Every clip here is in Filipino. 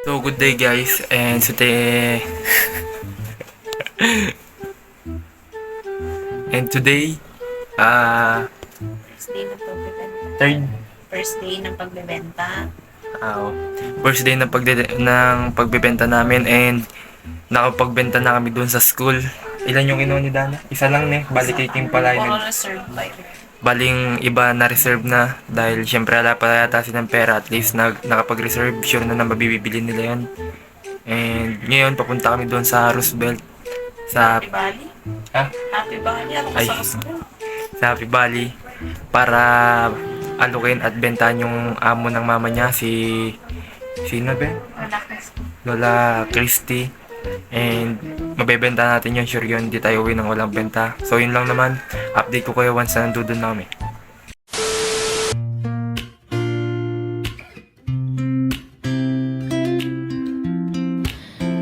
So good day guys, and today First day ng pagbebenta. third First day ng pagbebenta. first day ng pagbebenta namin, and nakapagbenta na kami doon sa school. Ilan yung inuha ni Dana? Isa lang bali kay Kim pala yun. Puro reserve by Baling iba na reserve na dahil syempre wala pa yata silang pera, at least nakapag-reserve, sure na mabibili nila yan. And ngayon papunta kami doon sa Roosevelt sa Happy Valley. ha? Happy Valley. Ako Ay. sa Costco. Sa Happy Valley para alukin at bentahan yung amo ng mama niya, sino ba? Relax. Lola Christy. And mabebenta natin yun, sure yun, hindi tayo uwi ng walang benta. So yun lang naman, update ko kayo once na nandun na kami.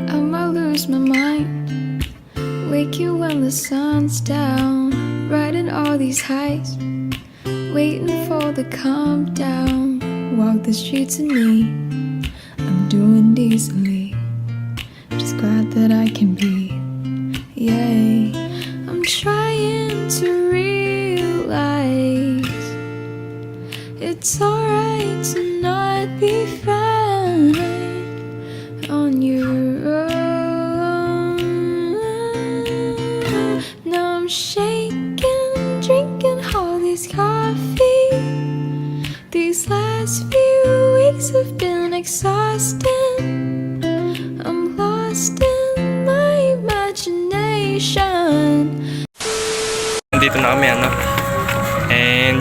I might lose my mind. Wake you when the sun's down. Riding all these highs. Waiting for the calm down. Walk the streets of me. I'm doing decently. Just glad that I can be. Yay. I'm trying to realize it's alright to not be fine on your own. Now I'm shaking, drinking all this coffee. These last few weeks have been exhausting. I'm lost in my imagination. Nandito na kami, and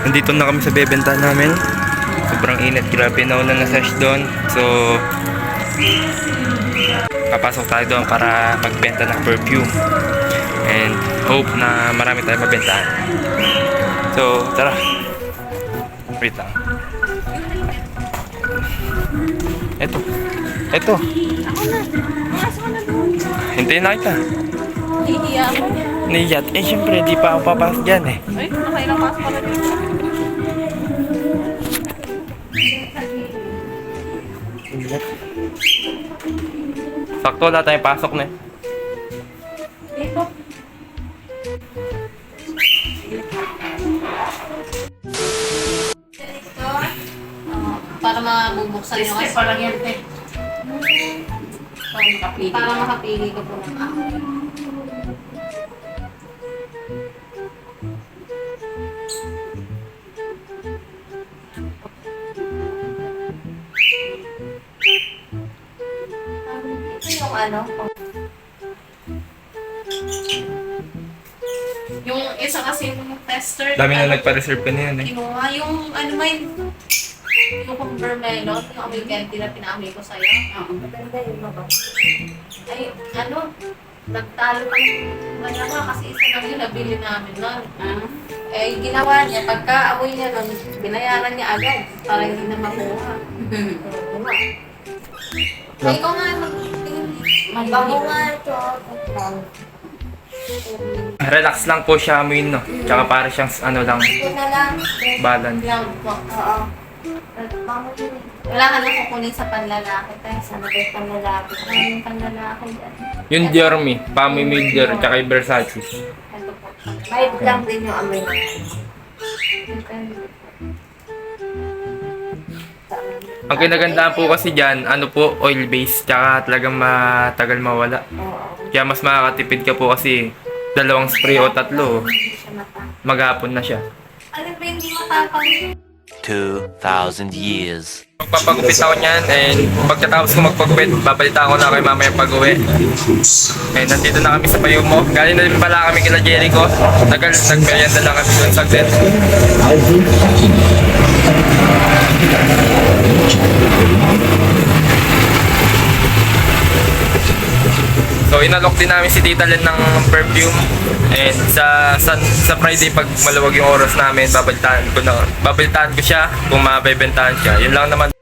nandito na kami sa bebenta namin. Sobrang init, grabe, nauna na sesh doon. So papasok tayo doon para magbenta ng perfume, and hope na marami tayong mabentahan. So tara, wait lang. Eto, hintayin na kita. Iiya ako. Niyat, syempre di pa ako papasok dyan Ay, nakailang pasok pala dito. Sakto, wala tayong pasok na. Dito. Para mabubuksan yung kasi parang yan, te. Para makapili ko po ng ako. Ito yung ano? Yung isa kasi yung tester. Dami na nagpa-reserve ka na yan Kinuha yung ano may yung Vermelon, yung amoy candy na pinaamoy ko sa'yo. Oo. Maganda yun ba? Ay, ano, nagtalo kang malawa kasi isa lang yung nabili namin nun. Eh, ginawa niya, pagka amoy niya nun, binayaran niya agad para hindi na makuha. Ay, ikaw nga magbango nga ito. Relax lang po siya amuin, no? Tsaka para siyang ano lang, Ito na lang. balance. Lang po. Oo. Wala ka na kukunin sa panlalaki tayo. Sana ba yung panlalaki? Ano yung panlalaki dyan? Yung Jeremy, Pami Milder, tsaka yung Versace. Ito po. May lang din yung amoy na yan. Ang kinagandaan po kasi dyan, ano po, oil-based, tsaka talagang matagal mawala. Oo. Kaya mas makakatipid ka po kasi 2 spray o 3, Hindi siya matapang. maghapon na siya. Ano ba hindi matapang? 2,000 years. Magpapagupit ako niyan, and pagkatapos ko magpagupit, babalitaan ko na kay mama yung pag-uwi. And nandito na kami sa Payumo. Galing na din pala kami kila Jericho. Nagmerienda lang kami doon saglit. So inalok din namin si Tita Len ng perfume, and sa Friday pag maluwag yung oras namin, babalitaan ko siya kung mabebentahan siya. Yun lang naman.